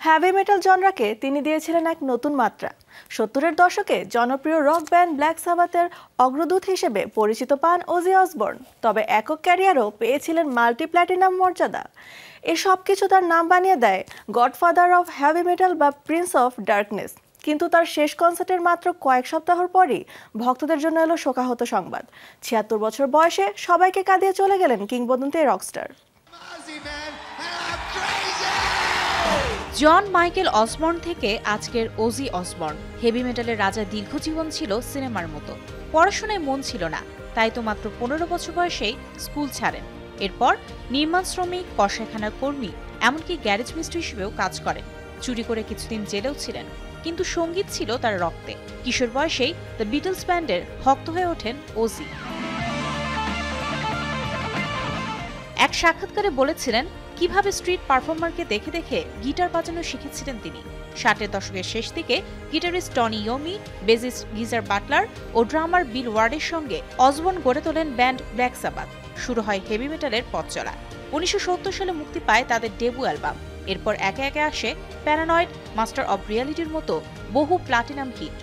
Heavy metal জনরাকে তিনি দিয়েছিলেন এক নতুন মাত্রা। 70-এর দশকে জনপ্রিয় রক ব্যান্ড ব্ল্যাক সাবাথের অগ্রদূত হিসেবে পরিচিত পান ওজি অসবর্ন, তবে একক ক্যারিয়ারও পেয়েছিলেন মাল্টি প্ল্যাটিনাম মর্যাদা। এ সব কিছু তার নাম বানিয়ে দেয় গডফাদার অফ হ্যাভি মেটাল বা প্রিন্স অফ ডার্কনেস। কিন্তু তার শেষ কনসার্টের মাত্র কয়েক সপ্তাহ পরই ভক্তদের জন্য এলো শোকাহত সংবাদ। 76 বছর বয়সে সবাইকে কাঁদিয়ে চলে গেলেন কিংবদন্তি রকস্টার। জন মাইকেল অসবর্ন থেকে আজকের ওজি অসবর্ন। হেভি মেটালের রাজা দীর্ঘ জীবন ছিল সিনেমার মতো। পড়াশোনায় মন ছিল না, তাই তো মাত্র 15 বছর বয়সেই স্কুল ছাড়েন। এরপর নির্মাণ শ্রমিক, কসাইখানার কর্মী, এমনকি গ্যারেজ মিস্ত্রি হিসেবেও কাজ করেন। চুরি করে কিছুদিন জেলেও ছিলেন, কিন্তু সঙ্গীত ছিল তার রক্তে। কিশোর বয়সেই দ্য বিটলস ব্যান্ডের ভক্ত হয়ে ওঠেন ওজি। এক সাক্ষাৎকারে বলেছিলেন কিভাবে স্ট্রিট পারফর্মারকে দেখে দেখে গিটার বাজানো শিখেছিলেন তিনি। 60-এর দশকের শেষ দিকে গিটারিস্ট টনি ইয়োমি, বেসিস্ট গিজার বাটলার ও ড্রামার বিল ওয়ার্ডের সঙ্গে অসবর্ন গড়ে তোলেন ব্যান্ড ব্ল্যাক সাবাথ। শুরু হয় হেভি মেটালের পথ চলা। 1970 সালে মুক্তি পায় তাদের ডেবু অ্যালবাম। এরপর একে একে আসে প্যারানয়েড, মাস্টার অব রিয়ালিটির মতো বহু প্লাটিনাম হিট।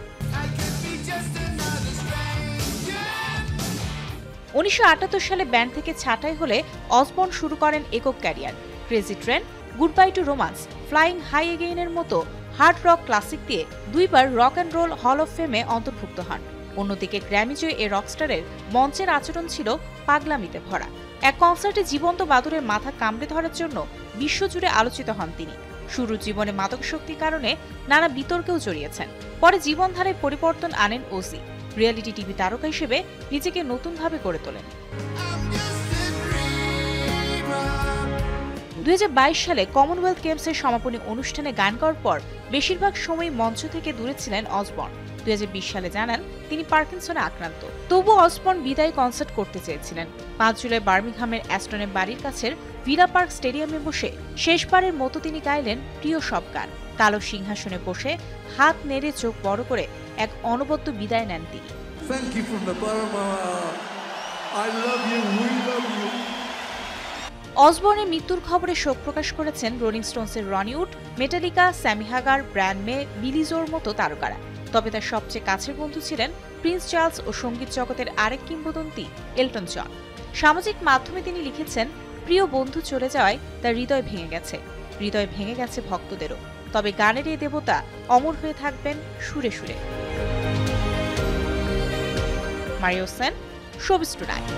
1978 সালে ব্যান্ড থেকে ছাঁটাই হলে অসবর্ন শুরু করেন একক career. Crazy Train, Goodbye to Romance, Flying High এগেইনের মতো হার্ড রক ক্লাসিক দিয়ে দুইবার Rock and Roll Hall of ফেমে অন্তর্ভুক্ত হন। অন্যদিকে গ্র্যামিজয়ী এই রকস্টারের মঞ্চের আচরণ ছিল পাগলামিতে ভরা। এক কনসার্টে জীবন্ত বাদুড়ের মাথা কামড়ে ধরার জন্য বিশ্বজুড়ে আলোচিত হন তিনি। শুরুর জীবনে মাদকাসক্তির কারণে নানা বিতর্কেও জড়িয়েছেন। পরে জীবনধারায় পরিবর্তন আনেন ওজি। রিয়েলিটি টিভি তারকা হিসেবে নিজেকে নতুনভাবে গড়ে তোলেন। 2022 সালে কমনওয়েলথ গেমসের সমাপনী অনুষ্ঠানে গান গাওয়ার পর বেশিরভাগ সময় মঞ্চ থেকে দূরে ছিলেন অসবর্ন। 2020 সালে জানান তিনি পার্কিনসনে আক্রান্ত। তবু অসবর্ন বিদায় কনসার্ট করতে চেয়েছিলেন। 5 জুলাই বার্মিংহামের অ্যাস্টনের বাড়ির কাছের ভিলা পার্ক স্টেডিয়ামে বসে শেষবারের মতো তিনি গাইলেন প্রিয় সব গান। কালো সিংহাসনে বসে হাত নেড়ে চোখ বড় করে এক অনবদ্য বিদায় নেন তিনি। অসবর্নের মৃত্যুর খবরে শোক প্রকাশ করেছেন রোলিং স্টোনসের Ronnie Wood, Metallica, Sammy Hagar, Brian May, Billy জোর মতো তারকারা। তবে তার সবচেয়ে কাছের বন্ধু ছিলেন প্রিন্স চার্লস ও সঙ্গীত জগতের আরেক কিংবদন্তি এলটন জন। সামাজিক মাধ্যমে তিনি লিখেছেন, প্রিয় বন্ধু চলে যাওয়ায় তার হৃদয় ভেঙে গেছে। হৃদয় ভেঙে গেছে ভক্তদেরও। তবে গানের এই দেবতা অমর হয়ে থাকবেন সুরে সুরে। Mario Sen, showbiz tonight.